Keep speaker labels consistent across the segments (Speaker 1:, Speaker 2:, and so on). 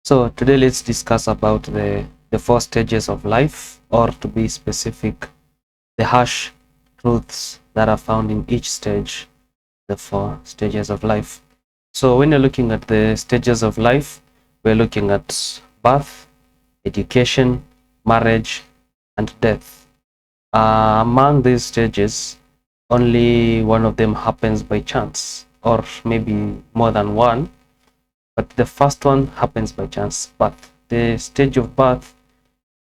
Speaker 1: So today let's discuss about the four stages of life, or to be specific, the harsh truths that are found in each stage, the four stages of life. So when you're looking at the stages of life, we're looking at birth, education, marriage, and death. Among these stages, only one of them happens by chance, or maybe more than one, but the first one happens by chance. But the stage of birth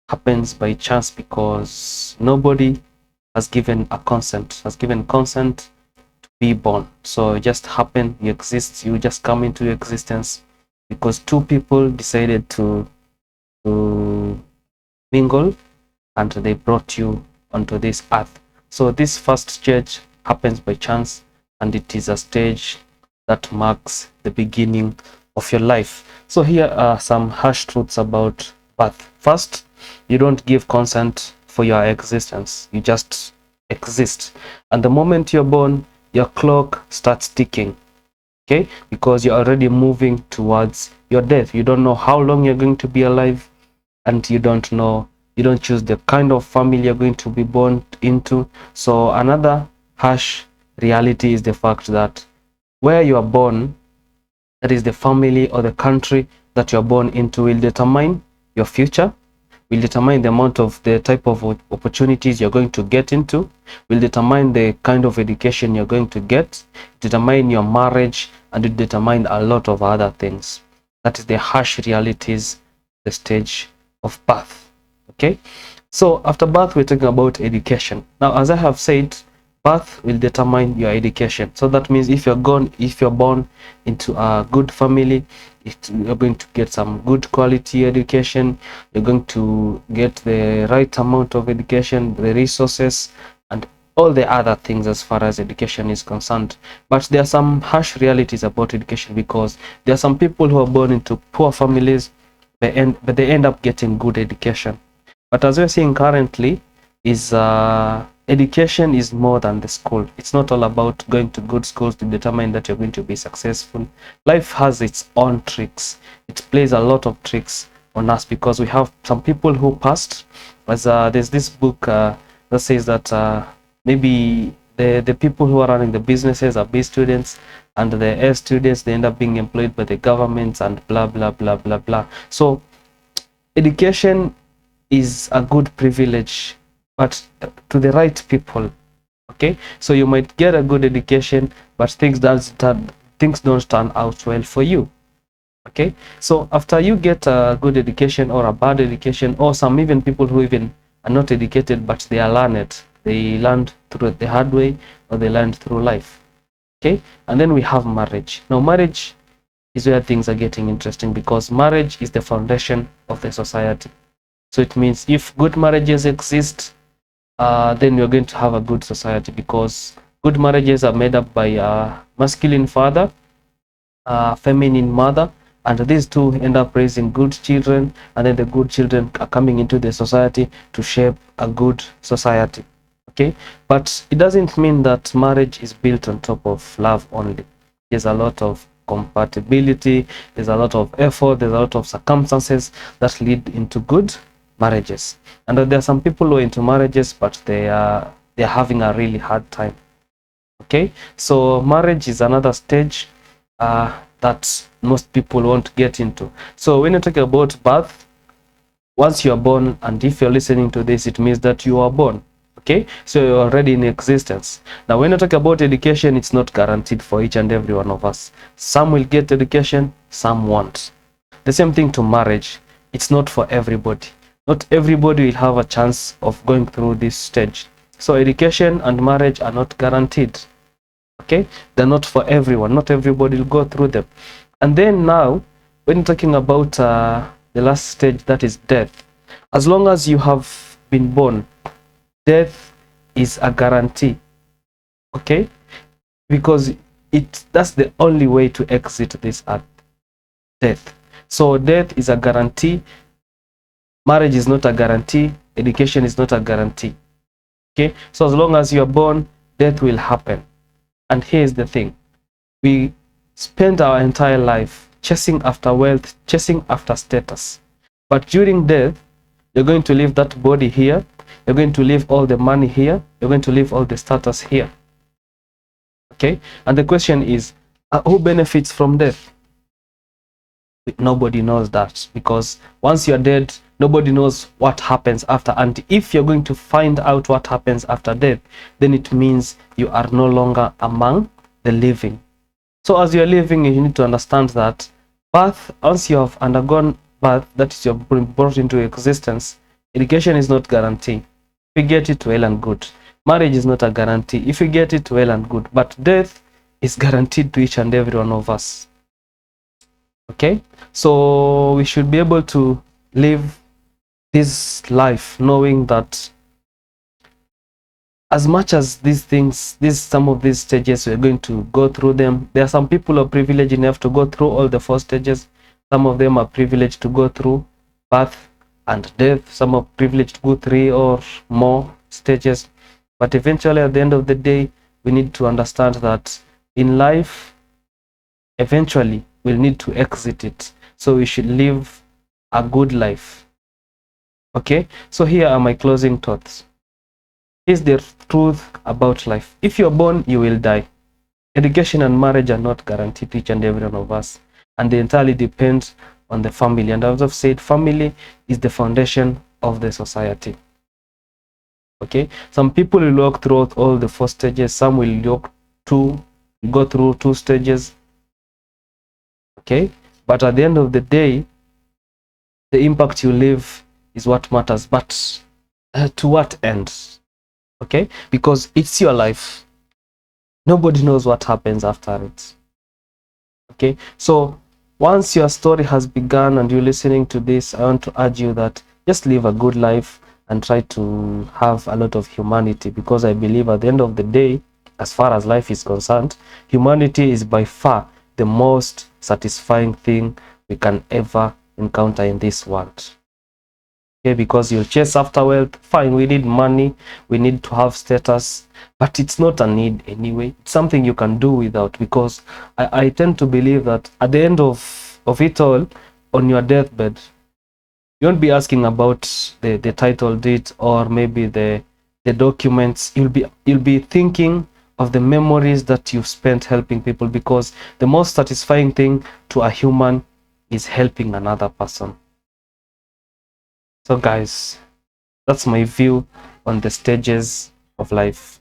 Speaker 1: happens by chance because nobody has given consent to be born. So it just happened, you exist, you just come into existence because two people decided to mingle, and they brought you onto this earth. So this first stage happens by chance, and it is a stage that marks the beginning of your life. So here are some harsh truths about birth. First, you don't give consent for your existence, you just exist. And the moment you're born, your clock starts ticking, okay, because you're already moving towards your death. You don't know how long you're going to be alive, and you don't choose the kind of family you're going to be born into. So another harsh reality is the fact that where you are born, that is the family or the country that you're born into, will determine your future, will determine the type of opportunities you're going to get into, will determine the kind of education you're going to get, determine your marriage, and it determine a lot of other things. That is the harsh realities, the stage of birth. Okay, so after birth, we're talking about education. Now, as I have said, birth will determine your education. So that means if you're born into a good family, you're going to get some good quality education, you're going to get the right amount of education, the resources, and all the other things as far as education is concerned. But there are some harsh realities about education, because there are some people who are born into poor families, but they end up getting good education. But as we're seeing currently, is education is more than the school. It's not all about going to good schools to determine that you're going to be successful. Life has its own tricks. It plays a lot of tricks on us, because we have some people who passed. As there's this book that says that maybe the people who are running the businesses are B students, and the A students, they end up being employed by the governments, and blah blah blah blah blah. So education is a good privilege, but to the right people. Okay, so you might get a good education, but things don't turn out well for you. Okay, so after you get a good education or a bad education, or some even people who even are not educated but they are learned, they learned through the hard way, or they learned through life. Okay, and then we have marriage. Now marriage is where things are getting interesting, because marriage is the foundation of the society. So it means if good marriages exist, then we're going to have a good society, because good marriages are made up by a masculine father, a feminine mother, and these two end up raising good children, and then the good children are coming into the society to shape a good society. Okay, but it doesn't mean that marriage is built on top of love only. There's a lot of compatibility, there's a lot of effort, there's a lot of circumstances that lead into good marriages. And there are some people who are into marriages, but they're having a really hard time. Okay, so marriage is another stage that most people won't get into. So when you talk about birth, once you're born, and if you're listening to this, it means that you are born. Okay, so you're already in existence. Now when you talk about education, it's not guaranteed for each and every one of us. Some will get education, some won't. The same thing to marriage. It's not for everybody. Not everybody will have a chance of going through this stage. So education and marriage are not guaranteed. Okay, they're not for everyone. Not everybody will go through them. And then now, when talking about the last stage, that is death. As long as you have been born, death is a guarantee. Okay, because that's the only way to exit this earth. Death. So death is a guarantee. Marriage is not a guarantee. Education is not a guarantee. Okay, so as long as you are born, death will happen. And here's the thing: we spend our entire life chasing after wealth, chasing after status. But during death, you're going to leave that body here, you're going to leave all the money here, you're going to leave all the status here. Okay, and the question is, who benefits from death? Nobody knows that, because once you're dead, nobody knows what happens after. And if you're going to find out what happens after death, then it means you are no longer among the living. So as you're living, you need to understand that birth, once you have undergone birth, that is, you're brought into existence, education is not guaranteed. If you get it, well and good. Marriage is not a guarantee. If you get it, well and good. But death is guaranteed to each and every one of us. Okay, so we should be able to live this life knowing that as much as these things, some of these stages, we're going to go through them. There are some people who are privileged enough to go through all the 4 stages. Some of them are privileged to go through birth and death. Some are privileged to go 3 or more stages. But eventually, at the end of the day, we need to understand that in life, eventually, we'll need to exit it. So we should live a good life. Okay, so here are my closing thoughts. Here's the truth about life. If you're born, you will die. Education and marriage are not guaranteed to each and every one of us, and they entirely depend on the family. And as I've said, family is the foundation of the society. Okay, some people will walk through all the 4 stages. Some will go through 2 stages. Okay, but at the end of the day, the impact you leave is what matters. But to what end? Okay, because it's your life. Nobody knows what happens after it. Okay, so once your story has begun and you're listening to this, I want to urge you that just live a good life and try to have a lot of humanity, because I believe at the end of the day, as far as life is concerned, humanity is by far the most satisfying thing we can ever encounter in this world. Okay, because you'll chase after wealth. Fine, we need money, we need to have status, but it's not a need anyway. It's something you can do without, because I tend to believe that at the end of it all, on your deathbed, you won't be asking about the title deed or maybe the documents. You'll be thinking of the memories that you've spent helping people, because the most satisfying thing to a human is helping another person. So guys, that's my view on the stages of life.